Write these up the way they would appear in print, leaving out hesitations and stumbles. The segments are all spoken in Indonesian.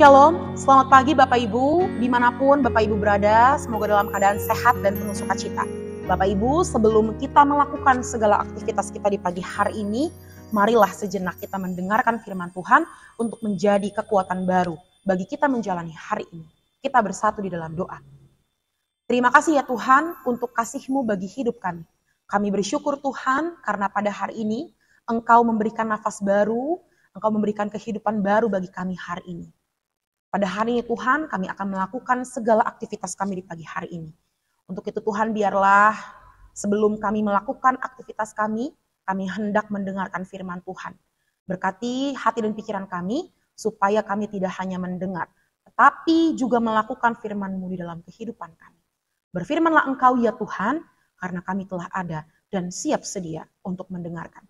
Shalom, selamat pagi Bapak Ibu, dimanapun Bapak Ibu berada, semoga dalam keadaan sehat dan penuh sukacita. Bapak Ibu, sebelum kita melakukan segala aktivitas kita di pagi hari ini, marilah sejenak kita mendengarkan firman Tuhan untuk menjadi kekuatan baru bagi kita menjalani hari ini. Kita bersatu di dalam doa. Terima kasih ya Tuhan untuk kasih-Mu bagi hidup kami. Kami bersyukur Tuhan karena pada hari ini Engkau memberikan nafas baru, Engkau memberikan kehidupan baru bagi kami hari ini. Pada hari ini Tuhan, kami akan melakukan segala aktivitas kami di pagi hari ini. Untuk itu Tuhan, biarlah sebelum kami melakukan aktivitas kami hendak mendengarkan firman Tuhan. Berkati hati dan pikiran kami, supaya kami tidak hanya mendengar, tetapi juga melakukan firman-Mu di dalam kehidupan kami. Berfirmanlah Engkau ya Tuhan, karena kami telah ada dan siap sedia untuk mendengarkan.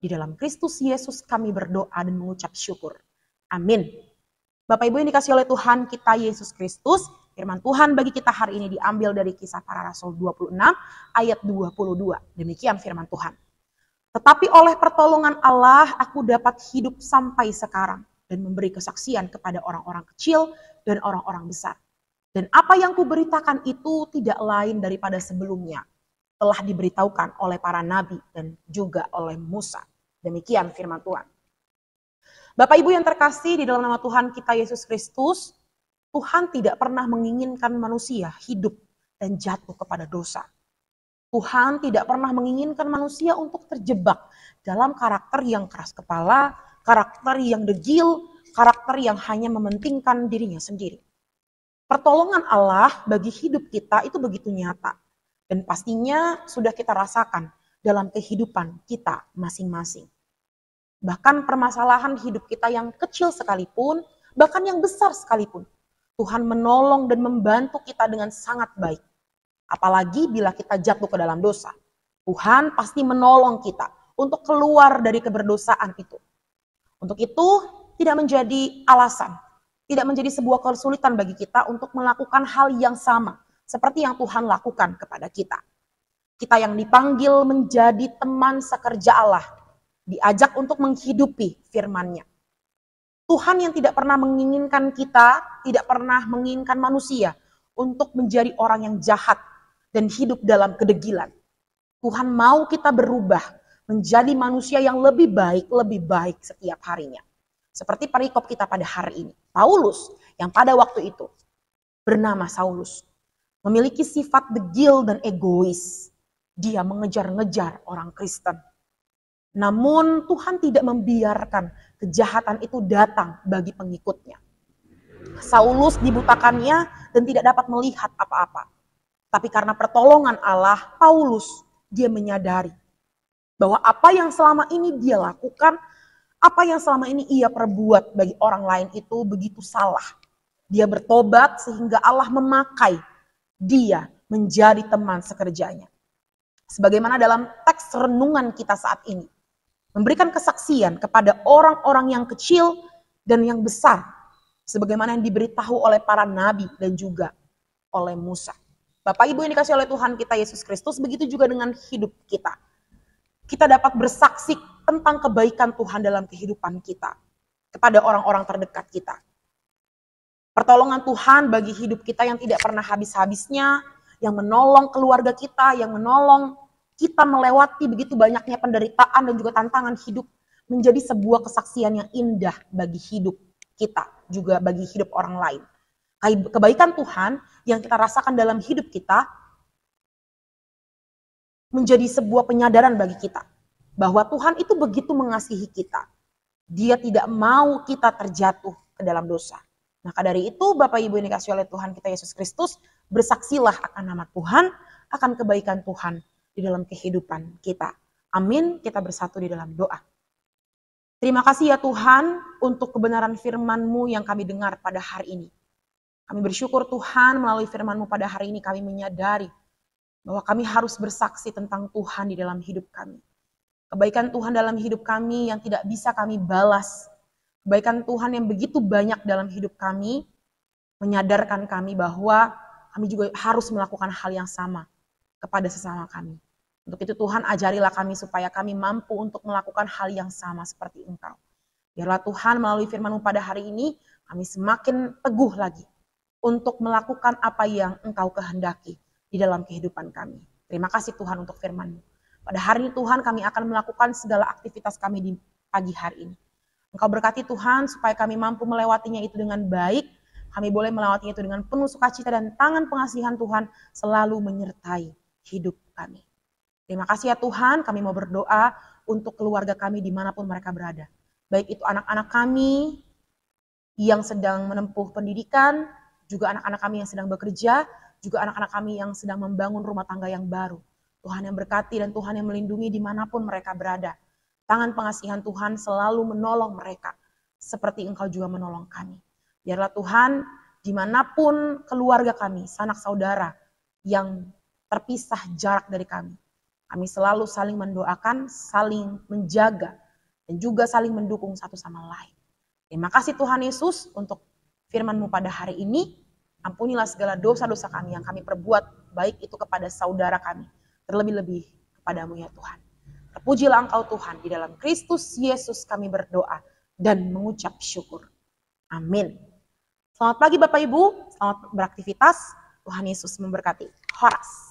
Di dalam Kristus Yesus kami berdoa dan mengucap syukur. Amin. Bapak Ibu yang dikasih oleh Tuhan kita Yesus Kristus, firman Tuhan bagi kita hari ini diambil dari Kisah Para Rasul 26 ayat 22. Demikian firman Tuhan. Tetapi oleh pertolongan Allah aku dapat hidup sampai sekarang dan memberi kesaksian kepada orang-orang kecil dan orang-orang besar. Dan apa yang kuberitakan itu tidak lain daripada sebelumnya telah diberitahukan oleh para nabi dan juga oleh Musa. Demikian firman Tuhan. Bapak Ibu yang terkasih di dalam nama Tuhan kita Yesus Kristus, Tuhan tidak pernah menginginkan manusia hidup dan jatuh kepada dosa. Tuhan tidak pernah menginginkan manusia untuk terjebak dalam karakter yang keras kepala, karakter yang degil, karakter yang hanya mementingkan dirinya sendiri. Pertolongan Allah bagi hidup kita itu begitu nyata. Dan pastinya sudah kita rasakan dalam kehidupan kita masing-masing. Bahkan permasalahan hidup kita yang kecil sekalipun, bahkan yang besar sekalipun, Tuhan menolong dan membantu kita dengan sangat baik. Apalagi bila kita jatuh ke dalam dosa. Tuhan pasti menolong kita untuk keluar dari keberdosaan itu. Untuk itu tidak menjadi alasan, tidak menjadi sebuah kesulitan bagi kita untuk melakukan hal yang sama seperti yang Tuhan lakukan kepada kita. Kita yang dipanggil menjadi teman sekerja Allah, diajak untuk menghidupi firman-Nya. Tuhan yang tidak pernah menginginkan kita, tidak pernah menginginkan manusia untuk menjadi orang yang jahat dan hidup dalam kedegilan. Tuhan mau kita berubah menjadi manusia yang lebih baik setiap harinya. Seperti perikop kita pada hari ini. Paulus yang pada waktu itu bernama Saulus memiliki sifat degil dan egois. Dia mengejar-ngejar orang Kristen. Namun Tuhan tidak membiarkan kejahatan itu datang bagi pengikutnya. Saulus dibutakannya dan tidak dapat melihat apa-apa. Tapi karena pertolongan Allah, Paulus dia menyadari bahwa apa yang selama ini dia lakukan, apa yang selama ini ia perbuat bagi orang lain itu begitu salah. Dia bertobat sehingga Allah memakai dia menjadi teman sekerjanya. Sebagaimana dalam teks renungan kita saat ini. Memberikan kesaksian kepada orang-orang yang kecil dan yang besar. Sebagaimana yang diberitahu oleh para nabi dan juga oleh Musa. Bapak Ibu yang dikasih oleh Tuhan kita Yesus Kristus, begitu juga dengan hidup kita. Kita dapat bersaksi tentang kebaikan Tuhan dalam kehidupan kita. Kepada orang-orang terdekat kita. Pertolongan Tuhan bagi hidup kita yang tidak pernah habis-habisnya. Yang menolong keluarga kita, yang menolong kita melewati begitu banyaknya penderitaan dan juga tantangan hidup menjadi sebuah kesaksian yang indah bagi hidup kita, juga bagi hidup orang lain. Kebaikan Tuhan yang kita rasakan dalam hidup kita menjadi sebuah penyadaran bagi kita bahwa Tuhan itu begitu mengasihi kita. Dia tidak mau kita terjatuh ke dalam dosa. Maka dari itu Bapak Ibu yang dikasihi oleh Tuhan kita Yesus Kristus, bersaksilah akan nama Tuhan, akan kebaikan Tuhan di dalam kehidupan kita. Amin, kita bersatu di dalam doa. Terima kasih ya Tuhan untuk kebenaran firman-Mu yang kami dengar pada hari ini. Kami bersyukur Tuhan melalui firman-Mu pada hari ini kami menyadari bahwa kami harus bersaksi tentang Tuhan di dalam hidup kami. Kebaikan Tuhan dalam hidup kami yang tidak bisa kami balas. Kebaikan Tuhan yang begitu banyak dalam hidup kami menyadarkan kami bahwa kami juga harus melakukan hal yang sama kepada sesama kami. Untuk itu Tuhan ajarilah kami supaya kami mampu untuk melakukan hal yang sama seperti Engkau. Biarlah Tuhan melalui firman-Mu pada hari ini, kami semakin teguh lagi untuk melakukan apa yang Engkau kehendaki di dalam kehidupan kami. Terima kasih Tuhan untuk firman-Mu. Pada hari ini Tuhan kami akan melakukan segala aktivitas kami di pagi hari ini. Engkau berkati Tuhan supaya kami mampu melewatinya itu dengan baik. Kami boleh melewatinya itu dengan penuh sukacita dan tangan pengasihan Tuhan selalu menyertai hidup kami. Terima kasih ya Tuhan, kami mau berdoa untuk keluarga kami dimanapun mereka berada. Baik itu anak-anak kami yang sedang menempuh pendidikan, juga anak-anak kami yang sedang bekerja, juga anak-anak kami yang sedang membangun rumah tangga yang baru. Tuhan yang berkati dan Tuhan yang melindungi dimanapun mereka berada. Tangan pengasihan Tuhan selalu menolong mereka, seperti Engkau juga menolong kami. Biarlah Tuhan, dimanapun keluarga kami, sanak saudara yang terpisah jarak dari kami selalu saling mendoakan, saling menjaga, dan juga saling mendukung satu sama lain. Terima kasih Tuhan Yesus untuk firman-Mu pada hari ini. Ampunilah segala dosa-dosa kami yang kami perbuat, baik itu kepada saudara kami, terlebih-lebih kepadamu ya Tuhan. Terpujilah Engkau Tuhan, di dalam Kristus Yesus kami berdoa dan mengucap syukur. Amin. Selamat pagi Bapak Ibu, selamat beraktivitas. Tuhan Yesus memberkati. Horas.